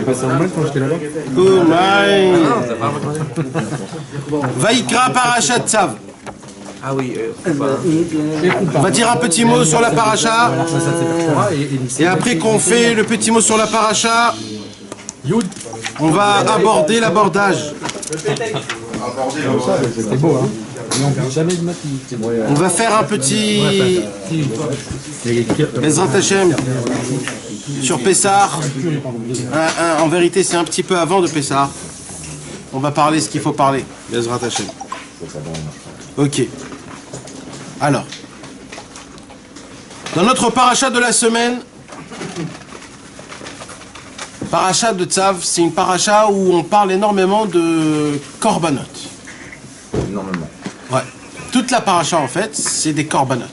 passé en mal quand j'étais là-bas. Vaikra Parashat Tzav. Ah oui. On va dire un petit mot sur la paracha. Et après qu'on fait le petit mot sur la paracha, on va aborder l'abordage. C'était beau, hein. Mais on ne jamais de matin. On va faire un petit Ezrat Hashem sur Pessah. En vérité, c'est un petit peu avant de Pessah. On va parler ce qu'il faut parler. Ezrat Hashem. Ok. Alors, dans notre paracha de la semaine, paracha de Tzav, c'est une paracha où on parle énormément de korbanot. Énormément. Ouais. Toute la paracha, en fait, c'est des korbanot.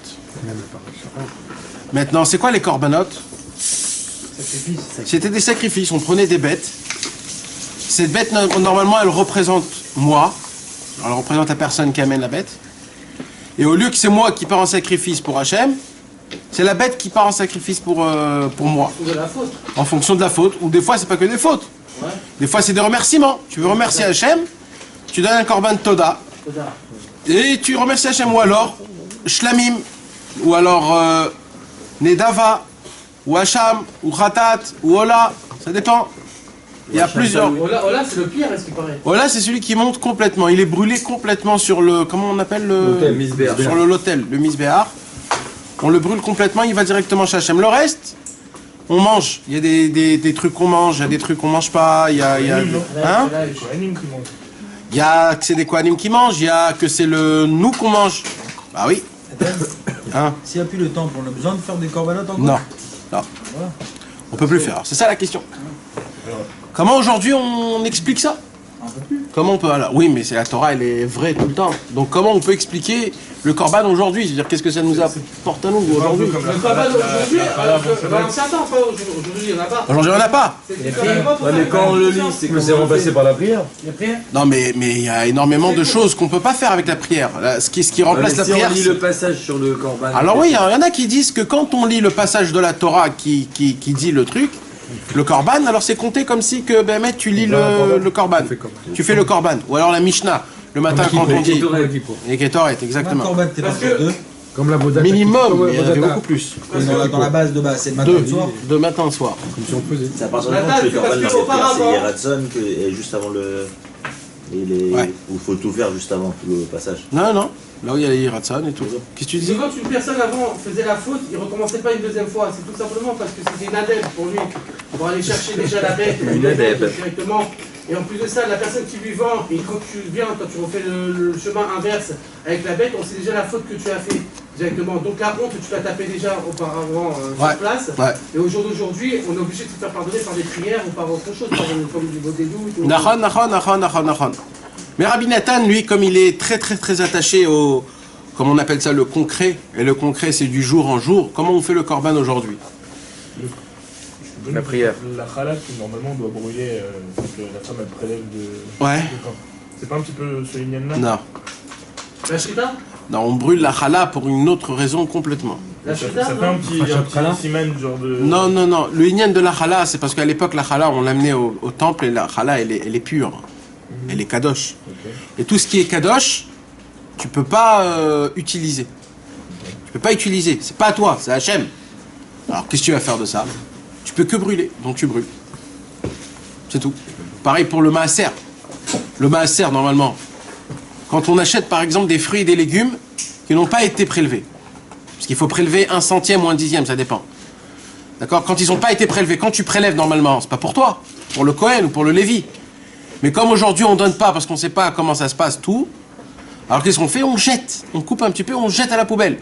Maintenant, c'est quoi les korbanot? C'était des sacrifices. On prenait des bêtes. Cette bête, normalement, elle représente moi. Elle représente la personne qui amène la bête. Et au lieu que c'est moi qui pars en sacrifice pour Hachem, c'est la bête qui part en sacrifice pour moi. En fonction de la faute. Ou des fois, c'est pas que des fautes. Ouais. Des fois, c'est des remerciements. Tu veux remercier Hachem, tu donnes un korban Toda. Et tu remercies Hachem. Ou alors, Shlamim. Ou alors, Nedava. Ou Hacham. Ou Khatat. Ou Ola. Ça dépend. Il y a plusieurs. Ola, c'est le pire, est-ce qu'il paraît? Ola, c'est celui qui monte complètement. Il est brûlé complètement sur le. Comment on appelle le. Sur l'autel, le misbéar. On le brûle complètement, il va directement chez Hachem. Le reste, on mange. Il y a des trucs qu'on mange, il y a des trucs qu'on mange pas. Il y a. Hein? Il y a que c'est des Kohanim qui mangent, il y a que c'est le nous qu'on mange. Bah oui. Hein? S'il n'y a plus le temple, on a besoin de faire des corbanotes encore? Non. Non. Voilà. On peut plus le faire. C'est ça la question. Comment aujourd'hui on explique ça? Comment on peut alors? Oui, mais c'est la Torah, elle est vraie tout le temps. Donc comment on peut expliquer le korban aujourd'hui? Je veux dire, qu'est-ce que ça nous apporte à nous aujourd'hui? Le korban aujourd'hui, dans l'ancien temps, aujourd'hui il n'y en a pas. Aujourd'hui il n'y en a pas. Mais quand on le lit, c'est que c'est remplacé par la prière. Non, mais il y a énormément de choses qu'on ne peut pas faire avec la prière. Là, ce qui remplace la prière. Si on lit le passage sur le korban. Alors oui, il y en a qui disent que quand on lit le passage de la Torah qui dit le truc, le korban, alors c'est compté comme si que ben, tu lis le korban. Tu fais le korban. Ou alors la Mishnah, le matin quand on dit. Les Ketoret, exactement. Korban, t'es pas sur deux. Comme la Bodata. Minimum, il y en avait beaucoup plus. Dans la base de base, c'est le matin et le soir. De matin au soir. Comme si on faisait. C'est à partir du moment où tu fais korban dans les prières, c'est Yeratson et juste avant le. Ouais. Où il faut tout faire juste avant le passage. Non, non. Là où il y a les Hiratsan et tout. Qu'est-ce que tu dis? Quand une personne avant faisait la faute, il ne recommençait pas une deuxième fois. C'est tout simplement parce que c'était une adepte pour lui. Pour aller chercher déjà la bête directement. Et en plus de ça, la personne qui lui vend, et quand tu refais le chemin inverse avec la bête, on sait déjà la faute que tu as fait directement. Donc la honte, tu l'as tapé déjà auparavant sur place. Ouais. Et au jour d'aujourd'hui, on est obligé de se faire pardonner par des prières ou par autre chose, comme du Bodédou. Nachon. Mais Rabbi Nathan, lui, comme il est très très très attaché au, comme on appelle ça, le concret, et le concret c'est du jour en jour, comment on fait le korban aujourd'hui? La prière. La chala qui normalement doit brûler quand la femme elle prélève de... Ouais. C'est pas un petit peu ce lignan-là? Non. La shrita? Non, on brûle la chala pour une autre raison complètement. La shrita? Ça fait un petit siman genre de... Non. Le lignan de la chala, c'est parce qu'à l'époque, la chala, on l'amenait au temple et la chala, elle est pure. Elle est kadosh. Okay. Et tout ce qui est kadosh, tu peux pas utiliser. Tu peux pas utiliser. C'est pas à toi, c'est à Hachem. Alors qu'est-ce que tu vas faire de ça? Tu peux que brûler, donc tu brûles. C'est tout. Pareil pour le maaser. Le maaser, normalement, quand on achète par exemple des fruits et des légumes qui n'ont pas été prélevés, parce qu'il faut prélever 1/100 ou 1/10, ça dépend. D'accord? Quand ils n'ont pas été prélevés, quand tu prélèves normalement, c'est pas pour toi, pour le Kohen ou pour le Lévi. Mais comme aujourd'hui on donne pas parce qu'on sait pas comment ça se passe tout, alors qu'est-ce qu'on fait? On jette, on coupe un petit peu, on jette à la poubelle.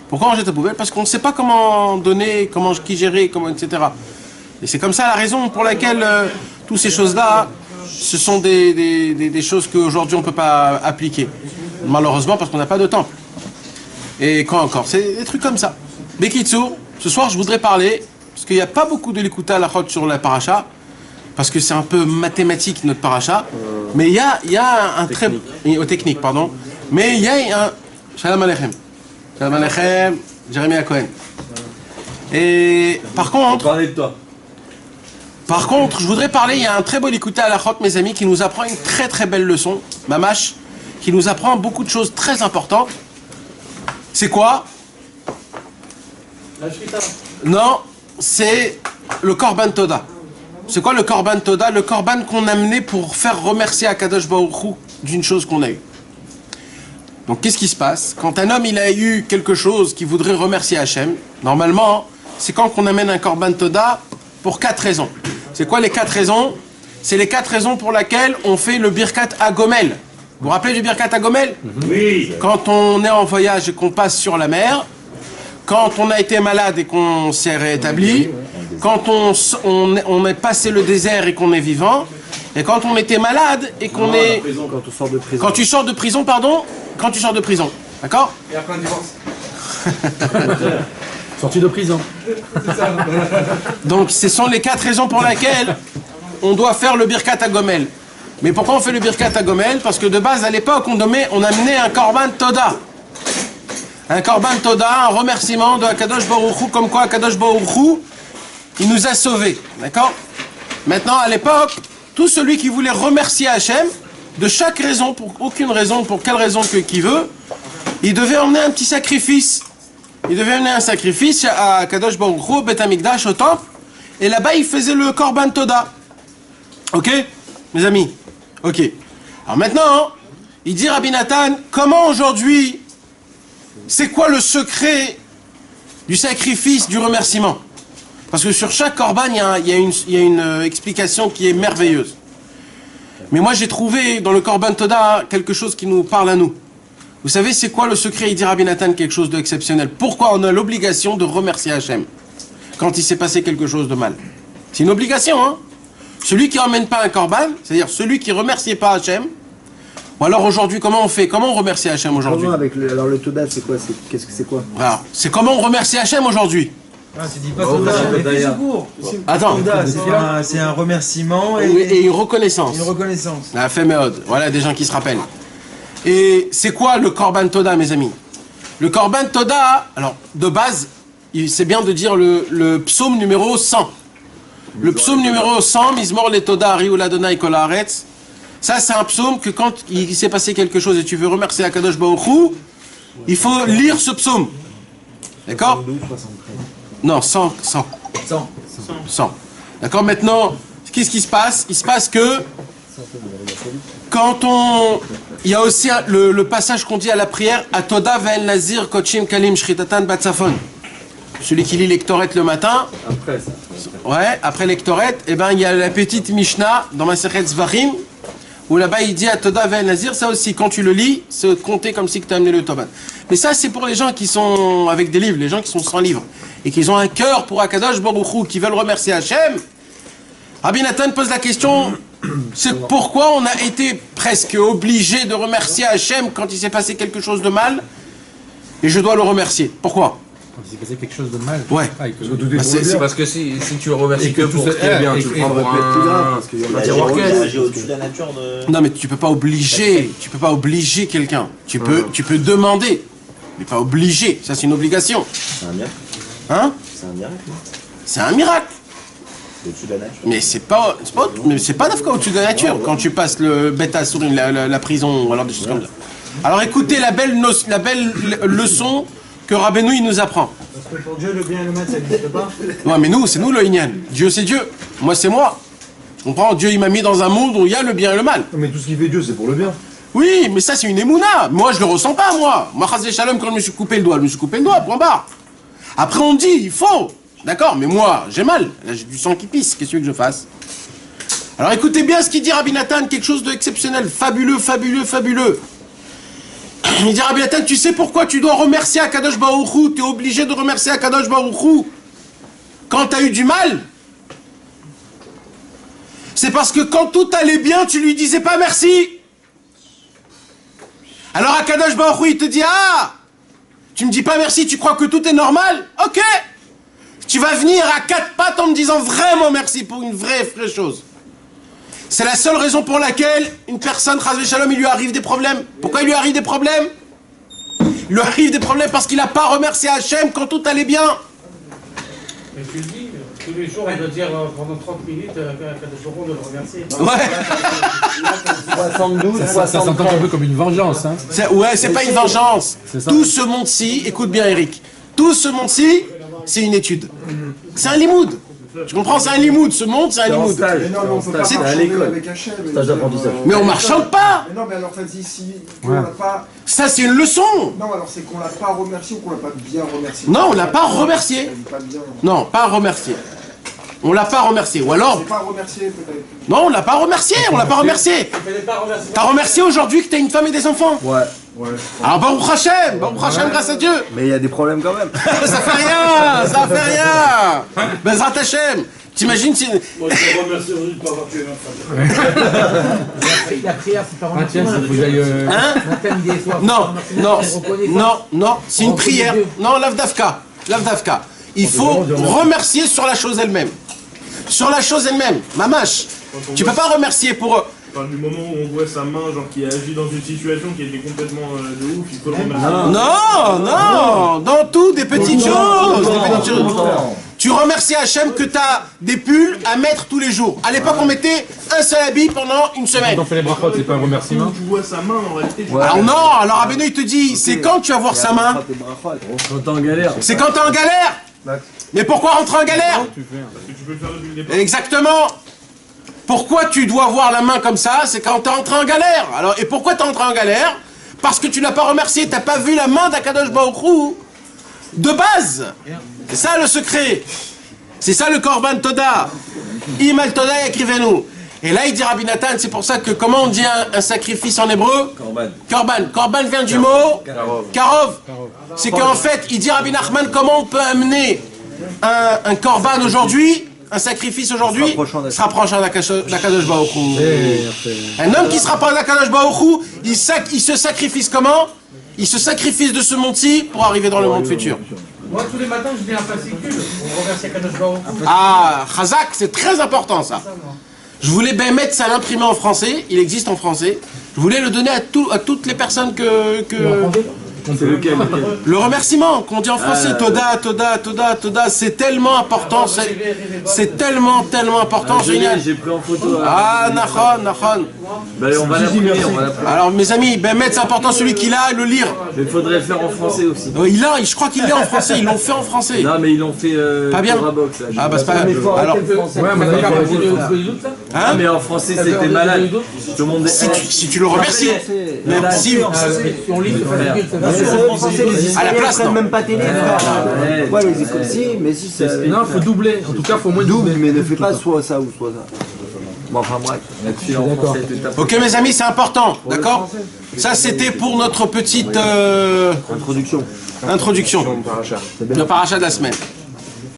Pourquoi on jette à la poubelle? Parce qu'on ne sait pas comment donner, qui gérer, comment, etc. Et c'est comme ça la raison pour laquelle toutes ces choses-là, ce sont des choses qu'aujourd'hui on ne peut pas appliquer. Malheureusement parce qu'on n'a pas de temple. Et quand encore? C'est des trucs comme ça. Bekitsour, ce soir je voudrais parler, parce qu'il n'y a pas beaucoup de l'écouta à la chod sur la paracha, parce que c'est un peu mathématique notre paracha, mais il y a un très... technique, pardon. Mais il y a un... Shalom Aleichem. Shalom Aleichem, Jérémie Cohen. Et par contre... On parlait de toi. Par contre, je voudrais parler, il y a un très beau écouté à la chok, mes amis, qui nous apprend une très très belle leçon, Mamash, qui nous apprend beaucoup de choses très importantes. C'est quoi? La shrita. Non, c'est le Korban Toda. C'est quoi le Korban Toda? Le Korban qu'on a amené pour faire remercier Akadosh Baruch Hu d'une chose qu'on a eue. Donc qu'est-ce qui se passe? Quand un homme il a eu quelque chose qu'il voudrait remercier Hachem, normalement, c'est quand qu'on amène un Korban Toda pour 4 raisons. C'est quoi les 4 raisons? C'est les 4 raisons pour lesquelles on fait le Birkat Agomel. Vous vous rappelez du Birkat Agomel? Oui. Quand on est en voyage et qu'on passe sur la mer, quand on a été malade et qu'on s'est rétabli, quand on est passé le désert et qu'on est vivant, et quand on était malade et qu'on est... Quand on sort de prison. Quand tu sors de prison, pardon, quand tu sors de prison, d'accord? Et après un divorce. Sorti de prison. Donc ce sont les 4 raisons pour lesquelles on doit faire le Birkat Agomel. Mais pourquoi on fait le Birkat Agomel? Parce que de base, à l'époque, on amenait un Korban Toda. Un Korban Toda, un remerciement de Akadosh Baruch Hu, comme quoi Akadosh Baruch Hu, il nous a sauvés. D'accord? Maintenant, à l'époque, tout celui qui voulait remercier Hachem, de chaque raison, pour aucune raison, pour quelle raison qu'il veut, il devait emmener un petit sacrifice. Il devait emmener un sacrifice à Akadosh Baruch Hu, Beth Amikdash, au temple, et là-bas, il faisait le Korban Toda. Ok, mes amis? Ok. Alors maintenant, il dit Rabbi Nathan, comment aujourd'hui, c'est quoi le secret du sacrifice, du remerciement? Parce que sur chaque korban, il y a une explication qui est merveilleuse. Mais moi, j'ai trouvé dans le Korban Toda quelque chose qui nous parle à nous. Vous savez, c'est quoi le secret? Il dit Rabbi Nathan quelque chose d'exceptionnel. Pourquoi on a l'obligation de remercier Hachem quand il s'est passé quelque chose de mal? C'est une obligation, hein? Celui qui n'emmène pas un korban, c'est-à-dire celui qui ne remercie pas Hachem, ou alors aujourd'hui, comment on fait? Comment on remercie Hachem aujourd'hui? Alors le Toda, c'est quoi? Qu'est-ce que c'est quoi? Alors, c'est comment on remercie Hachem aujourd'hui? Ah, tu dis pas Toda, mais fais secours. Attends. Toda, c'est un remerciement Et une reconnaissance. une reconnaissance. La Féméode. Voilà des gens qui se rappellent. Et c'est quoi le Korban Toda, mes amis? Le Korban Toda, alors, de base, c'est bien de dire le psaume numéro 100. Le psaume numéro 100, Mizmor le Toda, Riou Adonai Kol Haaretz. Ça, c'est un psaume que quand il s'est passé quelque chose et tu veux remercier Akadosh Baruch Hu, il faut lire ce psaume. D'accord? Non, 100. 100. D'accord? Maintenant, qu'est-ce qui se passe? Il se passe que quand il y a aussi le passage qu'on dit à la prière, Atoda ve'el nazir kochim kalim shritatan batzafon. Celui qui lit l'Ektoret le matin. Après ça. Ouais, après l'Ektoret, eh ben, il y a la petite Mishnah dans Masechet Zvarim, où là-bas il dit Atoda ve'el nazir, ça aussi, quand tu le lis, c'est compté comme si tu as amené le Toban. Mais ça, c'est pour les gens qui sont avec des livres, les gens qui sont sans livres, et qui ont un cœur pour Akadosh Baruch Hu, qui veulent remercier Hachem. Rabbi Nathan pose la question, c'est pourquoi on a été presque obligé de remercier Hachem quand il s'est passé quelque chose de mal, et je dois le remercier. Pourquoi? Quand il s'est passé quelque chose de mal. Ouais. Ah, et que- Bah, C'est parce que si tu le remercies que pour ce qui est bien, tu le prends pour un tiroir Il caisse. agit au-dessus de la nature de... Non, mais tu peux pas obliger quelqu'un. Tu peux demander, mais pas obliger. Ça, c'est une obligation. C'est un miracle. Hein? C'est un miracle. C'est un miracle. C'est au-dessus de la nature. Mais c'est pas d'Afka au-dessus de la nature quand tu passes le bêta sur la prison ou alors des choses comme ça. Alors écoutez la belle leçon que Rabbeinu il nous apprend. Parce que pour Dieu, le bien et le mal, ça n'existe pas. Ouais, mais nous, c'est nous le Inyan. Dieu, c'est Dieu. Moi, c'est moi. Tu comprends? Dieu, il m'a mis dans un monde où il y a le bien et le mal. Mais tout ce qui fait Dieu, c'est pour le bien. Oui, mais ça, c'est une émouna. Moi, je le ressens pas, moi. Moi, Chazé Shalom, quand je me suis coupé le doigt, point barre. Après, on dit, il faut. D'accord, mais moi, j'ai mal. Là, j'ai du sang qui pisse. Qu'est-ce que tu veux que je fasse? Alors, écoutez bien ce qu'il dit Rabbi Nathan, quelque chose d'exceptionnel. Fabuleux. Il dit Rabbi Nathan, tu sais pourquoi tu dois remercier Akadosh Baruch Hu? Tu es obligé de remercier Akadosh Baruch Hu quand tu as eu du mal. C'est parce que quand tout allait bien, tu lui disais pas merci. Alors Akadosh Baruch Hu, il te dit, ah, tu me dis pas merci, tu crois que tout est normal? Ok. Tu vas venir à 4 pattes en me disant vraiment merci pour une vraie chose. C'est la seule raison pour laquelle une personne, Chazvé Shalom, il lui arrive des problèmes. Pourquoi il lui arrive des problèmes? Il lui arrive des problèmes parce qu'il n'a pas remercié Hachem quand tout allait bien. Mais tu le dis, tous les jours, on doit dire pendant 30 minutes à Kadosh Baruch Hu de le remercier. Ouais. 72, Ça s'entend un peu comme une vengeance. Hein. Ouais, c'est pas une vengeance. C'est ça. Tout ce monde-ci, écoute bien Eric, tout ce monde-ci, c'est une étude. C'est un limoud. Tu comprends, c'est un limoud. Ce monde, c'est un limoud. Mais non, mais on peut pas C'est- marchander avec Hachem. Stage d'apprentissage. Mais on marchande pas. Mais non, mais alors ça dit ici qu'on l'a pas... Ça, c'est une leçon. Non, alors c'est qu'on l'a pas remercié ou qu'on l'a pas bien remercié. Non, on l'a pas remercié. Ça dit pas bien. Non, pas remercié. On l'a pas remercié. Ou alors, C'est pas remercié peut-être. non, on l'a pas remercié. On l'a pas remercié. Il fallait pas remercier. T'as remercié aujourd'hui que t'as une femme et des enfants. Ouais. Alors, Baruch Hashem, grâce à Dieu. Mais il y a des problèmes quand même. Ça fait rien, ça fait rien. Bezrat Hashem. T'imagines si... Moi, je te remercie aujourd'hui de ne pas avoir tué ma femme. La prière, c'est pas Ah tiens, remercier. ça faut que j'aille... Hein? Non, non, non, c'est une prière. Non, l'avdavka, l'avdavka. Il faut remercier sur la chose elle-même. Sur la chose elle-même, mamash. Tu peux pas remercier pour... Enfin, du moment où on voit sa main, genre qui agit dans une situation qui était complètement de ouf, il faut le remercier. Non, non, dans tout, des petites choses. Des petites choses. Tu remercies Hachem que tu as des pulls à mettre tous les jours. À l'époque, on mettait un seul habit pendant une semaine. Quand on fait les brachot, c'est pas un remerciement. Tu vois sa main, en réalité, tu Alors non, alors Abeno il te dit, c'est quand tu vas voir sa main? Quand t'es en galère. C'est quand t'es en galère. Mais pourquoi rentrer en galère? parce que tu peux le faire depuis le départ. Exactement. Pourquoi tu dois voir la main comme ça? C'est quand t'es rentré en galère. Alors, et pourquoi t'es rentré en galère? Parce que tu l'as pas remercié, t'as pas vu la main d'Akadosh Baruch Hu de base. C'est ça le secret. C'est ça le Korban Toda. Imal Toda écrivez-nous. Et là il dit Rabbi Nathan, c'est pour ça que comment on dit un sacrifice en hébreu? Korban. Korban. Korban vient du mot Karov. C'est qu'en fait, il dit Rabbi Nachman, comment on peut amener un Korban aujourd'hui, un sacrifice aujourd'hui, se rapprochant d'Akadosh Baruch Hu. Un homme qui se rapproche d'Akadosh Baruch Hu, il se sacrifie comment? Il se sacrifie de ce monde-ci pour arriver dans le monde futur. Moi, tous les matins, je dis un fascicule pour remercier Kadosh Baruch Hu. Ah, Chazak, c'est très important ça. Je voulais ben mettre ça l'imprimer en français, il existe en français. Je voulais le donner à toutes les personnes que... C'est lequel? Le remerciement qu'on dit en français, Toda, Toda, Toda, Toda, c'est tellement important, c'est tellement important, génial. J'ai pris en photo. Ah, Nachon, Nachon. Ben, on va l'imprimer, on va l'imprimer. Alors mes amis, ben mettre c'est important, celui qui l'a, le lire. Mais il faudrait le faire en français aussi. Je crois qu'il l'est en français, ils l'ont fait en français. Non, mais ils l'ont fait Pas bien. Torah Box, là. Ah bah c'est pas alors, Ouais, mais d'accord, Ah, mais en français c'était malade. Tout le monde si tu le remercies, mais si, On lit le fascicule, à la place, non. Même pas télé. Ouais, les écoles, si, mais si ça. Non, faut doubler. En tout cas, faut au moins Double, doubler. mais ne fais pas soit ça ou soit ça. Bon, enfin bref. là-dessus en français. t'es tapé. Ok mes amis, c'est important, d'accord? Ça c'était pour notre petite Introduction. introduction, le paracha de la semaine.